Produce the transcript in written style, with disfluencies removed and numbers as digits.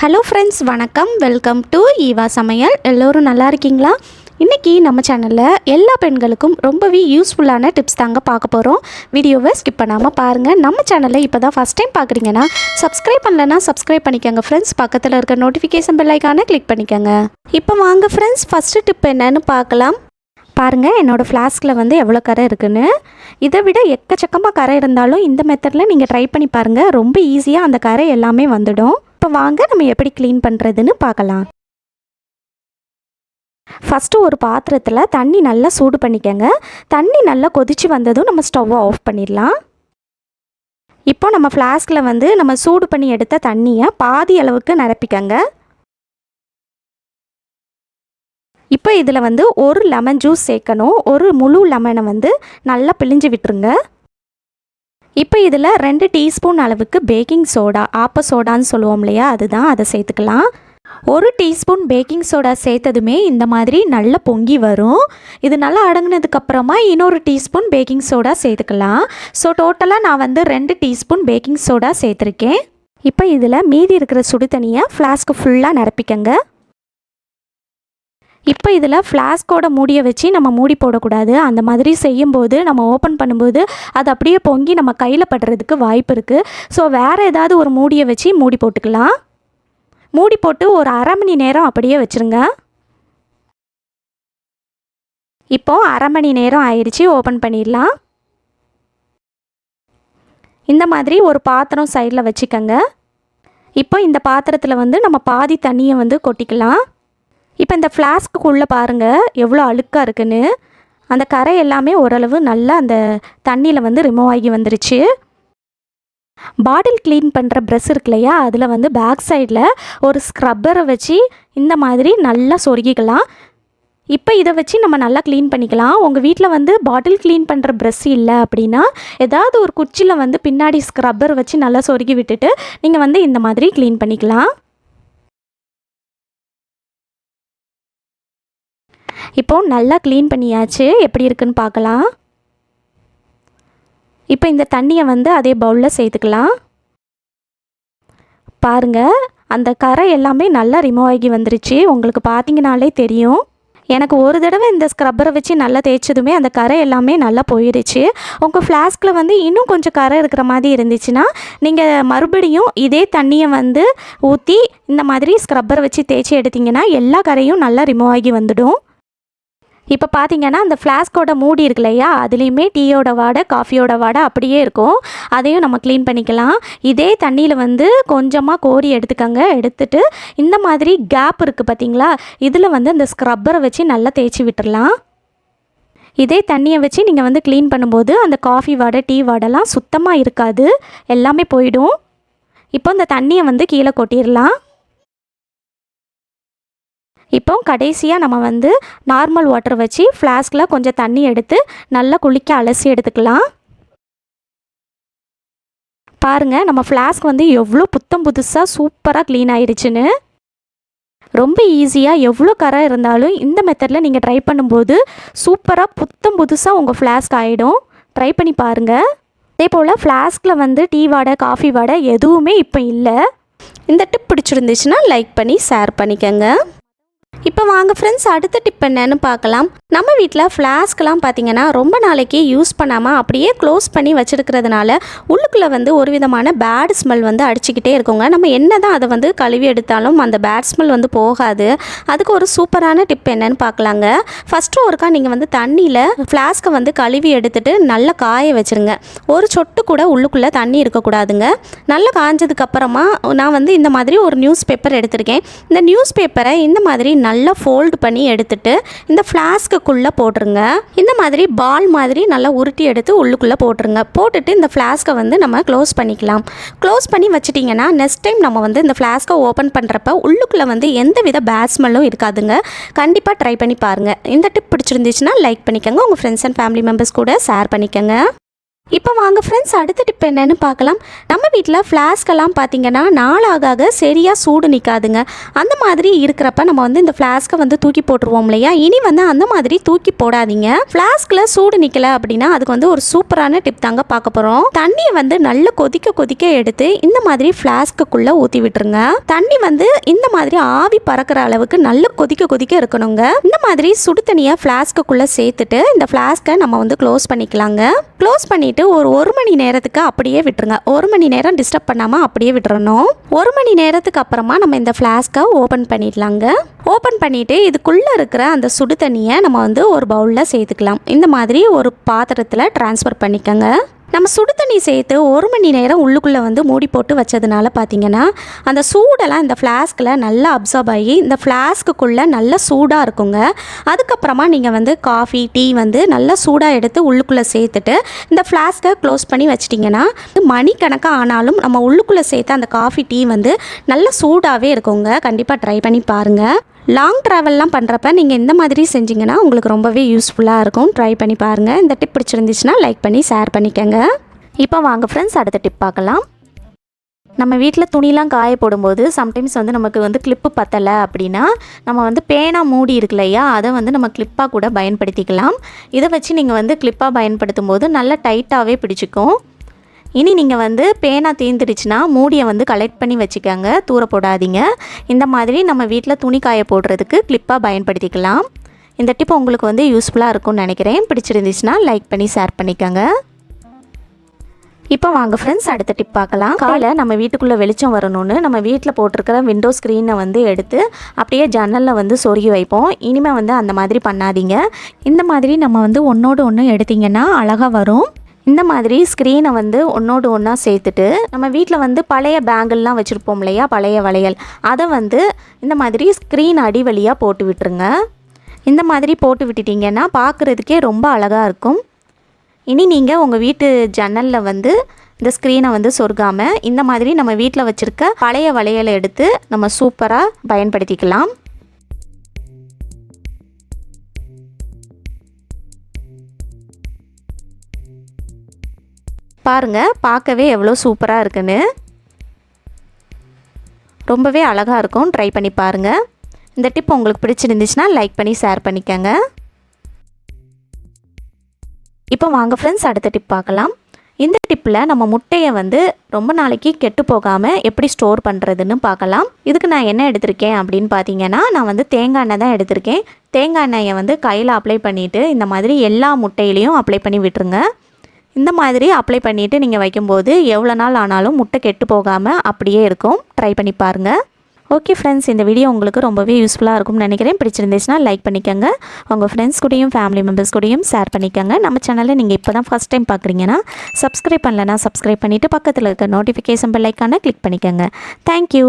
Hello friends, வணக்கம். Welcome to Eva சமையல். எல்லோரும் நல்லா இருக்கீங்களா? இன்றைக்கி நம்ம சேனலில் எல்லா பெண்களுக்கும் ரொம்பவே யூஸ்ஃபுல்லான டிப்ஸ் தாங்க பார்க்க போகிறோம். வீடியோவை ஸ்கிப் பண்ணாமல் பாருங்கள். நம்ம சேனலில் இப்போ தான் ஃபஸ்ட் டைம் பார்க்குறீங்கன்னா சப்ஸ்கிரைப் பண்ணலைன்னா சப்ஸ்கிரைப் பண்ணிக்கோங்க ஃப்ரெண்ட்ஸ். பக்கத்தில் இருக்க நோட்டிஃபிகேஷன் பெல் ஐக்கானை கிளிக் பண்ணிக்கோங்க. இப்போ வாங்க ஃப்ரெண்ட்ஸ், ஃபஸ்ட்டு டிப் என்னன்னு பார்க்கலாம். பாருங்கள், என்னோடய ஃப்ளாஸ்கில் வந்து எவ்வளோ கரை இருக்குன்னு. இதை விட எக்கச்சக்கமாக கரை இருந்தாலும் இந்த மெத்தடில் நீங்கள் ட்ரை பண்ணி பாருங்கள். ரொம்ப ஈஸியாக அந்த கரை எல்லாமே வந்துடும். இப்போ வாங்க நம்ம எப்படி க்ளீன் பண்ணுறதுன்னு பார்க்கலாம். ஃபஸ்ட்டு ஒரு பாத்திரத்தில் தண்ணி நல்லா சூடு பண்ணிக்கங்க. தண்ணி நல்லா கொதித்து வந்ததும் நம்ம ஸ்டவ்வை ஆஃப் பண்ணிடலாம். இப்போ நம்ம ஃப்ளாஸ்கில் வந்து நம்ம சூடு பண்ணி எடுத்த தண்ணியை பாதி அளவுக்கு நிரப்பிக்கங்க. இப்போ இதில் வந்து ஒரு லெமன் ஜூஸ் சேர்க்கணும். ஒரு முழு லெமனை வந்து நல்லா பிழிஞ்சு விட்டுருங்க. இப்போ இதில் 2 டீஸ்பூன் அளவுக்கு பேக்கிங் சோடா, ஆப்ப சோடான்னு சொல்லுவோம் இல்லையா, அதுதான், அதை சேர்த்துக்கலாம். 1 டீஸ்பூன் பேக்கிங் சோடா சேர்த்ததுமே இந்த மாதிரி நல்லா பொங்கி வரும். இது நல்லா அடங்கினதுக்கப்புறமா இன்னொரு டீஸ்பூன் பேக்கிங் சோடா சேர்த்துக்கலாம். ஸோ டோட்டலாக நான் வந்து 2 டீஸ்பூன் பேக்கிங் சோடா சேர்த்துருக்கேன். இப்போ இதில் மீதி இருக்கிற சுடு தண்ணியை ஃப்ளாஸ்க்கு ஃபுல்லாக நிரப்பிக்கங்க. இப்போ இதில் ஃப்ளாஸ்கோட மூடியை வச்சு நம்ம மூடி போடக்கூடாது. அந்த மாதிரி செய்யும்போது நம்ம ஓப்பன் பண்ணும்போது அது அப்படியே பொங்கி நம்ம கையில் படுறதுக்கு வாய்ப்பு இருக்குது. ஸோ வேறு ஏதாவது ஒரு மூடியை வச்சு மூடி போட்டுக்கலாம். மூடி போட்டு ஒரு அரை மணி நேரம் அப்படியே வச்சுருங்க. இப்போது அரை மணி நேரம் ஆயிடுச்சு. ஓப்பன் பண்ணிடலாம். இந்த மாதிரி ஒரு பாத்திரம் சைடில் வச்சுக்கோங்க. இப்போ இந்த பாத்திரத்தில் வந்து நம்ம பாதி தண்ணியை வந்து கொட்டிக்கலாம். இப்போ இந்த ஃப்ளாஸ்க்குள்ளே பாருங்கள் எவ்வளோ அழுக்காக இருக்குன்னு. அந்த கரை எல்லாமே ஓரளவு நல்லா அந்த தண்ணியில் வந்து ரிமூவ் ஆகி வந்துருச்சு. பாட்டில் க்ளீன் பண்ணுற ப்ரஷ் இருக்கு இல்லையா, அதில் வந்து பேக் சைடில் ஒரு ஸ்க்ரப்பரை வச்சு இந்த மாதிரி நல்லா சொருகிக்கலாம். இப்போ இதை வச்சு நம்ம நல்லா க்ளீன் பண்ணிக்கலாம். உங்கள் வீட்டில் வந்து பாட்டில் க்ளீன் பண்ணுற ப்ரஷ் இல்லை அப்படின்னா ஏதாவது ஒரு குச்சியில் வந்து பின்னாடி ஸ்க்ரப்பர் வச்சு நல்லா சொருகி விட்டுட்டு நீங்கள் வந்து இந்த மாதிரி க்ளீன் பண்ணிக்கலாம். இப்போது நல்லா க்ளீன் பண்ணியாச்சு. எப்படி இருக்குன்னு பார்க்கலாம். இப்போ இந்த தண்ணியை வந்து அதே பவுலில் சேர்த்துக்கலாம். பாருங்கள், அந்த கரை எல்லாமே நல்லா ரிமூவ் ஆகி வந்துருச்சு. உங்களுக்கு பார்த்தீங்கனாலே தெரியும். எனக்கு ஒரு தடவை இந்த ஸ்க்ரப்பரை வச்சு நல்லா தேய்ச்சதுமே அந்த கரை எல்லாமே நல்லா போயிடுச்சு. உங்கள் ஃப்ளாஸ்கில் வந்து இன்னும் கொஞ்சம் கரை இருக்கிற மாதிரி இருந்துச்சுன்னா நீங்கள் மறுபடியும் இதே தண்ணியை வந்து ஊற்றி இந்த மாதிரி ஸ்க்ரப்பரை வச்சு தேய்ச்சி எடுத்திங்கன்னா எல்லா கரையும் நல்லா ரிமூவ் ஆகி வந்துடும். இப்போ பார்த்தீங்கன்னா அந்த ஃப்ளாஸ்கோட மூடி இருக்கு இல்லையா, அதுலேயுமே டீயோட வாடை, காஃபியோட வாடை அப்படியே இருக்கும். அதையும் நம்ம க்ளீன் பண்ணிக்கலாம். இதே தண்ணியில் வந்து கொஞ்சமாக கோரி எடுத்துக்கோங்க. எடுத்துட்டு இந்த மாதிரி கேப் இருக்குது பார்த்தீங்களா, இதில் வந்து அந்த ஸ்க்ரப்பரை வச்சு நல்லா தேய்ச்சி விட்டுடலாம். இதே தண்ணியை வச்சு நீங்கள் வந்து க்ளீன் பண்ணும்போது அந்த காஃபி வாடை, டீ வாடைலாம் சுத்தமாக இருக்காது, எல்லாமே போயிடும். இப்போ இந்த தண்ணியை வந்து கீழே கொட்டிடலாம். இப்போ கடைசியாக நம்ம வந்து நார்மல் வாட்டர் வச்சு ஃப்ளாஸ்கில் கொஞ்சம் தண்ணி எடுத்து நல்லா குளிக்க அலசி எடுத்துக்கலாம். பாருங்கள், நம்ம ஃப்ளாஸ்க் வந்து எவ்வளோ புத்தம் புதுசாக சூப்பராக க்ளீன் ஆயிடுச்சுன்னு. ரொம்ப ஈஸியாக எவ்வளோ கரை இருந்தாலும் இந்த மெத்தடில் நீங்கள் ட்ரை பண்ணும்போது சூப்பராக புத்தம் புதுசாக உங்கள் ஃப்ளாஸ்க் ஆகிடும். ட்ரை பண்ணி பாருங்கள். அதே போல் ஃப்ளாஸ்கில் வந்து டீ வாடை, காஃபி வாடை எதுவுமே இப்போ இல்லை. இந்த டிப் பிடிச்சிருந்துச்சுன்னா லைக் பண்ணி ஷேர் பண்ணிக்கோங்க. இப்போ வாங்க ஃப்ரெண்ட்ஸ், அடுத்த டிப் என்னன்னு பார்க்கலாம். நம்ம வீட்டில் ஃப்ளாஸ்க்கெலாம் பார்த்திங்கன்னா ரொம்ப நாளைக்கு யூஸ் பண்ணாமல் அப்படியே க்ளோஸ் பண்ணி வச்சுருக்கிறதுனால உள்ளுக்குள்ளே வந்து ஒரு விதமான பேட் ஸ்மெல் வந்து அடிச்சுக்கிட்டே இருக்குங்க. நம்ம என்ன தான் அதை வந்து கழுவி எடுத்தாலும் அந்த பேட் ஸ்மெல் வந்து போகாது. அதுக்கு ஒரு சூப்பரான டிப் என்னன்னு பார்க்கலாங்க. ஃபஸ்ட்டு ஒருக்கா நீங்கள் வந்து தண்ணியில் ஃப்ளாஸ்க்கை வந்து கழுவி எடுத்துகிட்டு நல்லா காய வச்சுருங்க. ஒரு சொட்டு கூட உள்ளுக்குள்ளே தண்ணி இருக்கக்கூடாதுங்க. நல்லா காஞ்சதுக்கப்புறமா நான் வந்து இந்த மாதிரி ஒரு நியூஸ் பேப்பர் எடுத்திருக்கேன். இந்த நியூஸ் பேப்பரை இந்த மாதிரி நல்லா ஃபோல்டு பண்ணி எடுத்துட்டு இந்த ஃப்ளாஸ்க்குள்ளே போட்டுருங்க. இந்த மாதிரி பால் மாதிரி நல்லா உருட்டி எடுத்து உள்ளுக்குள்ளே போட்டுருங்க. போட்டுட்டு இந்த ஃப்ளாஸ்க்கை வந்து நம்ம க்ளோஸ் பண்ணிக்கலாம். க்ளோஸ் பண்ணி வச்சுட்டிங்கன்னா நெக்ஸ்ட் டைம் நம்ம வந்து இந்த ஃப்ளாஸ்க்கை ஓப்பன் பண்ணுறப்ப உள்ளுக்குள்ளே வந்து எந்த வித பேட் ஸ்மெல்லும் இருக்காதுங்க. கண்டிப்பாக ட்ரை பண்ணி பாருங்கள். இந்த டிப் பிடிச்சிருந்துச்சுன்னா லைக் பண்ணிக்கோங்க. உங்கள் ஃப்ரெண்ட்ஸ் அண்ட் ஃபேமிலி மெம்பர்ஸ் கூட ஷேர் பண்ணிக்கோங்க. இப்போ வாங்க ஃப்ரெண்ட்ஸ், அடுத்த டிப் என்னன்னு பார்க்கலாம். நம்ம வீட்டில் ஃப்ளாஸ்கெல்லாம் பார்த்தீங்கன்னா நாளாக சரியாக சூடு நிற்காதுங்க. அந்த மாதிரி இருக்கிறப்ப நம்ம வந்து இந்த ஃப்ளாஸ்க்கை வந்து தூக்கி போட்டுருவோம் இல்லையா? இனி வந்து அந்த மாதிரி தூக்கி போடாதீங்க. ஃப்ளாஸ்கில் சூடு நிற்கலை அப்படின்னா அதுக்கு வந்து ஒரு சூப்பரான டிப் தாங்க பார்க்க போகிறோம். தண்ணியை வந்து நல்லா கொதிக்க எடுத்து இந்த மாதிரி ஃப்ளாஸ்க்குள்ளே ஊற்றி விட்டுருங்க. தண்ணி வந்து இந்த மாதிரி ஆவி பறக்கிற அளவுக்கு நல்லா கொதிக்க இருக்கணுங்க. இந்த மாதிரி சுடு தண்ணியை ஃப்ளாஸ்க்குள்ளே சேர்த்துட்டு இந்த ஃப்ளாஸ்க்கை நம்ம வந்து க்ளோஸ் பண்ணிக்கலாங்க. க்ளோஸ் பண்ணிட்டு ஒரு மணி நேரத்துக்கு அப்படியே விட்டுருங்க. 1 மணி நேரம் டிஸ்டர்ப் பண்ணாமல் அப்படியே விட்டுறணும். 1 மணி நேரத்துக்கு அப்புறமா நம்ம இந்த ஃப்ளாஸ்க்கை ஓப்பன் பண்ணிடலாங்க. ஓப்பன் பண்ணிவிட்டு இதுக்குள்ளே இருக்கிற அந்த சுடு தண்ணியை நம்ம வந்து ஒரு பவுலில் சேர்த்துக்கலாம். இந்த மாதிரி ஒரு பாத்திரத்தில் ட்ரான்ஸ்ஃபர் பண்ணிக்கோங்க. நம்ம சுடு தண்ணி சேர்த்து 1 மணி நேரம் உள்ளுக்குள்ளே வந்து மூடி போட்டு வச்சதுனால பார்த்தீங்கன்னா அந்த சூடெல்லாம் இந்த ஃப்ளாஸ்கில் நல்லா அப்சார்ப் ஆகி இந்த ஃப்ளாஸ்க்குள்ளே நல்லா சூடாக இருக்குங்க. அதுக்கப்புறமா நீங்கள் வந்து காஃபி டீ வந்து நல்லா சூடாக எடுத்து உள்ளுக்குள்ளே சேர்த்துட்டு இந்த ஃப்ளாஸ்க்கை க்ளோஸ் பண்ணி வச்சிட்டிங்கன்னா மணிக்கணக்காக ஆனாலும் நம்ம உள்ளுக்குள்ளே சேர்த்து அந்த காஃபி டீ வந்து நல்லா சூடாகவே இருக்குங்க. கண்டிப்பாக ட்ரை பண்ணி பாருங்கள். லாங் ட்ராவல்லாம் பண்ணுறப்ப நீங்கள் இந்த மாதிரி செஞ்சிங்கன்னா உங்களுக்கு ரொம்பவே யூஸ்ஃபுல்லாக இருக்கும். ட்ரை பண்ணி பாருங்கள். இந்த டிப் பிடிச்சிருந்துச்சுன்னா லைக் பண்ணி ஷேர் பண்ணிக்கோங்க. இப்போ வாங்க ஃப்ரெண்ட்ஸ், அடுத்த டிப் பார்க்கலாம். நம்ம வீட்டில் துணிலாம் காய போடும்போது சம்டைம்ஸ் வந்து நமக்கு வந்து கிளிப்பு பத்தலை அப்படின்னா நம்ம வந்து பேனா மூடி இருக்கு இல்லையா, அதை வந்து நம்ம கிளிப்பாக கூட பயன்படுத்திக்கலாம். இதை வச்சு நீங்கள் வந்து கிளிப்பாக பயன்படுத்தும் போது நல்லா டைட்டாகவே பிடிச்சிக்கும். இனி நீங்கள் வந்து பேனா தீர்ந்துடுச்சுன்னா மூடியை வந்து கலெக்ட் பண்ணி வச்சுக்கோங்க, தூர போடாதீங்க. இந்த மாதிரி நம்ம வீட்டில் துணி காய போடுறதுக்கு கிளிப்பாக பயன்படுத்திக்கலாம். இந்த டிப் உங்களுக்கு வந்து யூஸ்ஃபுல்லாக இருக்கும்னு நினைக்கிறேன். பிடிச்சிருந்துச்சுன்னா லைக் பண்ணி ஷேர் பண்ணிக்கோங்க. இப்போ வாங்க ஃப்ரெண்ட்ஸ், அடுத்த டிப் பார்க்கலாம். காலையில் நம்ம வீட்டுக்குள்ளே வெளிச்சம் வரணும்னு நம்ம வீட்டில் போட்டிருக்கிற விண்டோ ஸ்க்ரீனை வந்து எடுத்து அப்படியே ஜன்னலில் வந்து சொருகி வைப்போம். இனிமேல் வந்து அந்த மாதிரி பண்ணாதீங்க. இந்த மாதிரி நம்ம வந்து ஒன்றோடு ஒன்று எடுத்திங்கன்னா அழகாக வரும். இந்த மாதிரி ஸ்க்ரீனை வந்து ஒன்றோடு ஒன்றா சேர்த்துட்டு நம்ம வீட்டில் வந்து பழைய பேங்கிள்லாம் வச்சுருப்போம் இல்லையா, பழைய வளையல், அதை வந்து இந்த மாதிரி ஸ்க்ரீன் அடி வழியாக போட்டு விட்டுருங்க. இந்த மாதிரி போட்டு விட்டுட்டிங்கன்னா பார்க்குறதுக்கே ரொம்ப அழகாக இருக்கும். இனி நீங்கள் உங்கள் வீட்டு ஜன்னலில் வந்து இந்த ஸ்க்ரீனை வந்து சொருகாமல் இந்த மாதிரி நம்ம வீட்டில் வச்சுருக்க பழைய வளையலை எடுத்து நம்ம சூப்பராக பயன்படுத்திக்கலாம். பாருங்கள், பார்க்கவே எவ்வளோ சூப்பராக இருக்குன்னு. ரொம்பவே அழகாக இருக்கும். ட்ரை பண்ணி பாருங்கள். இந்த டிப் உங்களுக்கு பிடிச்சிருந்துச்சுன்னா லைக் பண்ணி ஷேர் பண்ணிக்கோங்க. இப்போ வாங்க ஃப்ரெண்ட்ஸ், அடுத்த டிப் பார்க்கலாம். இந்த டிப்பில் நம்ம முட்டையை வந்து ரொம்ப நாளைக்கு கெட்டு போகாமல் எப்படி ஸ்டோர் பண்ணுறதுன்னு பார்க்கலாம். இதுக்கு நான் என்ன எடுத்திருக்கேன் அப்படின்னு பார்த்தீங்கன்னா, நான் வந்து தேங்காய் எண்ணெய் தான் எடுத்திருக்கேன். தேங்காய் எண்ணெயை வந்து கையில் அப்ளை பண்ணிவிட்டு இந்த மாதிரி எல்லா முட்டையிலையும் அப்ளை பண்ணி விட்டுருங்க. இந்த மாதிரி அப்ளை பண்ணிவிட்டு நீங்கள் வைக்கும்போது எவ்வளோ நாள் ஆனாலும் முட்டை கெட்டு போகாமல் அப்படியே இருக்கும். ட்ரை பண்ணி பாருங்கள். ஓகே ஃப்ரெண்ட்ஸ், இந்த வீடியோ உங்களுக்கு ரொம்பவே யூஸ்ஃபுல்லாக இருக்கும்னு நினைக்கிறேன். பிடிச்சிருந்துச்சுன்னா லைக் பண்ணிக்கோங்க. உங்கள் ஃப்ரெண்ட்ஸ் கூடயும் ஃபேமிலி மெம்பர்ஸ் கூடயும் ஷேர் பண்ணிக்கோங்க. நம்ம சேனலில் நீங்கள் இப்போ தான் ஃபஸ்ட் டைம் பார்க்குறீங்கன்னா சப்ஸ்கிரைப் பண்ணலன்னா சப்ஸ்கிரைப் பண்ணிவிட்டு பக்கத்தில் இருக்க நோட்டிஃபிகேஷன் பெல் ஐக்கானை கிளிக் பண்ணிக்கோங்க. தேங்க்யூ.